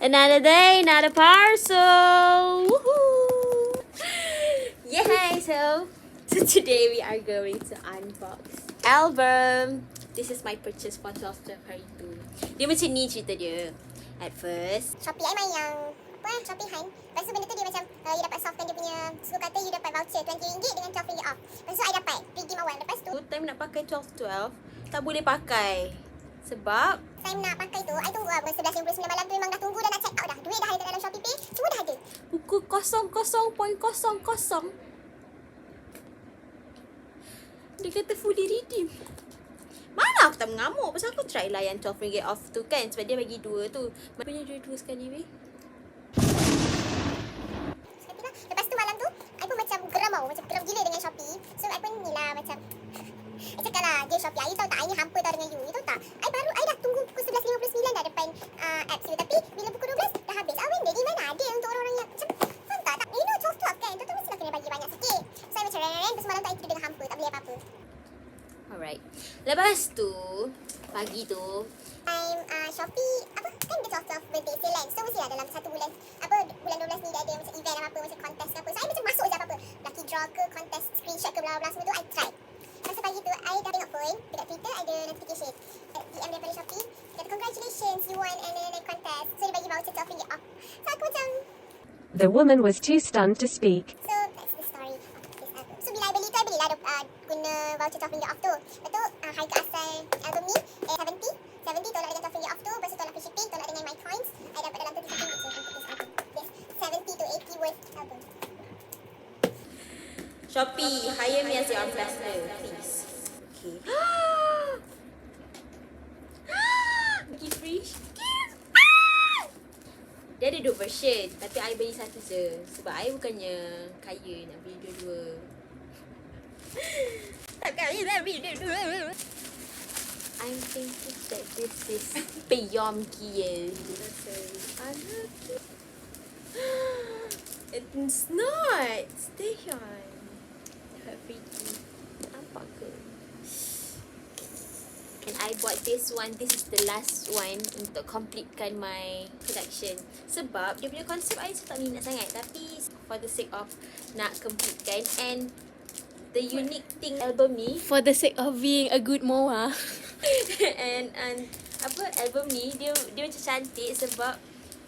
Another day, another parcel. Woohoo! Yay! So today we are going to unbox album. This is my purchase for 12 hari tu. Dia macam ni cerita dia. At first, Shopee I main yang Shopee Hand. Lepas tu benda tu dia macam you dapat softkan dia punya, suka kata you dapat voucher RM20 dengan RM12 off. Lepas tu I dapat free game awal. Lepas tu time nak pakai 12 tak boleh pakai. Sebab time nak pakai tu I tunggu lah 11.59 malam tu, memang dah tunggu dah nak check out dah. Duit dah ada kat dalam Shopee Pay, semua dah ada. pukul 00.00 dia kata fully redeem. Mana aku tak mengamuk. Pasal aku try lah yang RM12 off tu kan. Sebab dia bagi dua tu. Mana punya dua sekali weh. Lepas tu malam tu I pun macam geram tau. Macam geram gila dengan Shopee. So I pun ni lah macam I cakap lah dia Shopee, you tahu tak I ni hampa tau dengan you tahu tak. I dah tunggu pukul 11.59 dah depan apps you. Tapi bila pukul 12 dah habis. When dari mana ada untuk orang-orang yang macam faham tak? You know 12 kan. Tu mesti nak kena bagi banyak sikit. So I macam ren-ren. Lepas malam tu I tidur dengan hampa. Tak boleh apa-apa. Alright. Lepas tu pagi tu I'm Shopee apa kan dia 12 birthday sale kan. So mestilah dalam satu bulan bulan 12 ni dia ada macam event apa macam kontes ke apa. So I macam masuk je apa-apa. Lucky draw ke kontes screenshot ke bla bla semua tu I try. Masa pagi tu I dah tengok pun dekat Twitter ada notification DM daripada Shopee kata congratulations you won and contest. So dia bagi voucher RM12 off. So aku macam The woman was too stunned to speak. so that's the story of this album. So bila I beli tu I belilah guna voucher RM12 off tu. Lepas tu harga asal album ni $70 tolak dengan $12 off tu. Lepas tu tolak free shipping, tolak dengan my coins. I dapat dalam 30 minutes untuk this album. Yes, 70 to 80 worth album. Shopee, hire me as your ambassador, please. Okay. Bagi free gift. Dia ada dua version, tapi I beli satu je. Sebab I bukannya kaya nak beli dua-dua. Tak kaya nak beli dua-dua. I'm thinking that this is beyond gila. It's not. Stay on. Freaky. Nampak ke? And I bought this one. This is the last one untuk completekan my collection. Sebab dia punya konsep I tak minat sangat. Tapi for the sake of nak completekan. And the unique thing album ni, For the sake of being a good moa. and album ni dia macam cantik sebab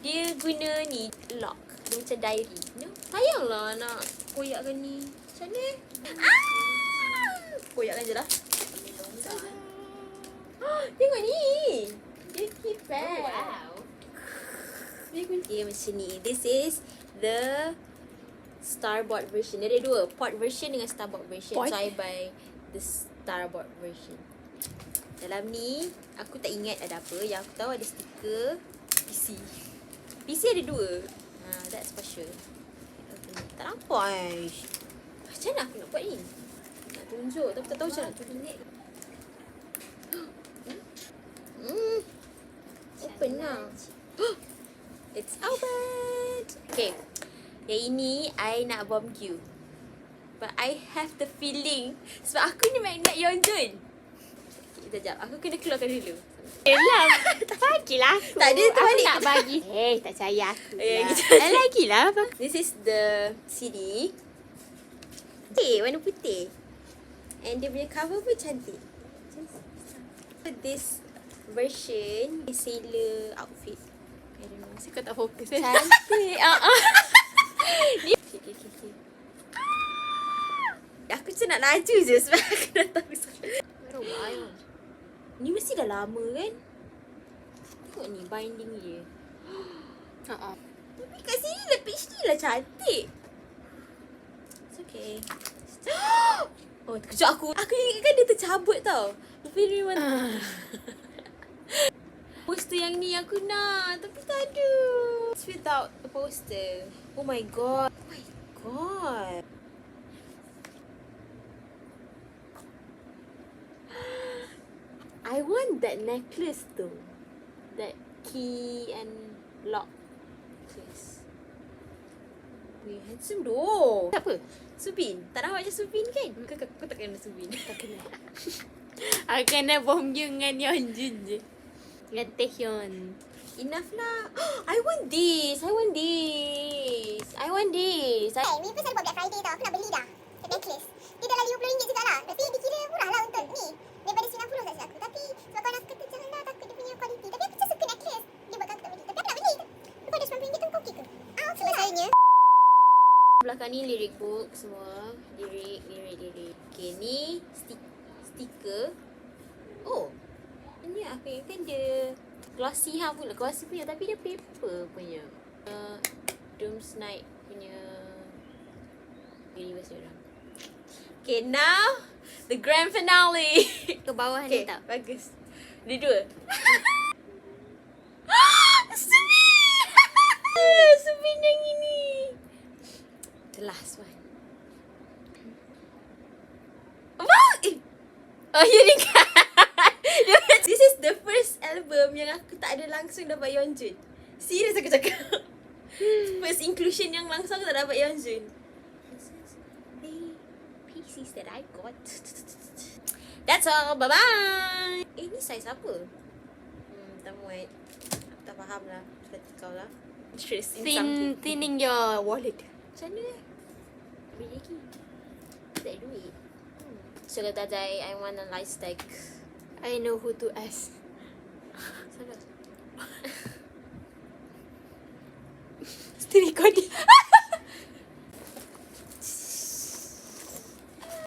dia guna ni lock. Dia macam diary. No? Sayanglah nak koyakkan ni. Macam mana? Koyakkan je lah. Tengok ni. Dia keypad. Oh, wow. Dia macam ni. This is the Starboard version. Dia ada dua. Port version dengan Starboard version. Port? So I buy the Starboard version. Dalam ni aku tak ingat ada apa. Yang aku tahu ada stiker PC. PC ada dua. That's for sure. Tak nampak. Macam mana aku nak buat ni? Nak tunjuk tapi tak tahu macam nak tunjuk. Open lah. It's open. Okay. Yang ini I nak bomb you. But I have the feeling sebab aku ni magnet Yeonjun. Sekejap. Aku kena keluarkan dulu. Yelah, bagilah aku. Tak, dia terbalik. Aku nak bagi. Tak percaya aku lah. Lagilah. This is the CD. Warna putih. And dia punya cover pun cantik. This version is sailor outfit. I don't know. Kau tak fokus. Cantik. Okay. Aku macam nak laju je sebab aku dah tahu. Ni mesti dah lama kan? Tengok ni binding dia. Tapi kat sini lah page ni lah cantik. It's okay. Oh, terkejut aku. Aku ingatkan dia tercabut tau. Tapi dia memang poster yang ni aku nak. Tapi tak ada. It's without a poster. Oh my god. Oh my god. I want that necklace tu. That key and lock necklace. Weh, handsome doh. Apa? Subin. Tak nampak macam Subin kan? Kau tak kena Subin. Tak kena. Aku kena bom you dengan Yeonjun je. Dengan Taehyun. Enough lah. I want this. I want this. I want this. Mi pun selalu buat Black Friday tau. Aku nak beli dah. Necklace. Dia dalam RM50 juga lah. Tapi dikira murah lah untuk ni. Daripada RM90 saja aku. Tapi sebab kawan aku kata jangan lah, takut dia punya kualiti. Tapi aku macam suka necklace. Dia buatkan aku tak beli. Tapi aku nak beli. Tapi pada RM90 tu kau okey ke? Okey lah. Sebenarnya. Belakang ni lirik book semua. Lirik. Okay, ni stiker. Oh. Ini apa yang kan dia glossy pula. Glossy punya tapi dia paper punya. Doom's Night punya universe dia orang. Okay, now the grand finale. Ke bawah Okay, ni tak? bagus. Dia dua. Subin yang ini. The last one. Oh, you ni kan? This is the first album yang aku tak ada langsung dapat Yeonjun. Serius aku cakap. First inclusion yang langsung aku tak dapat Yeonjun. This is the pieces that I got. That's all. Bye-bye. Ni size apa? Tak muat. Aku tak faham lah. Seperti kau lah. Interest in something. Thinning your wallet. Macam mana? Beli lagi. Tak ada duit. So today I want a light stack. I know who to ask. Salah. Still recording.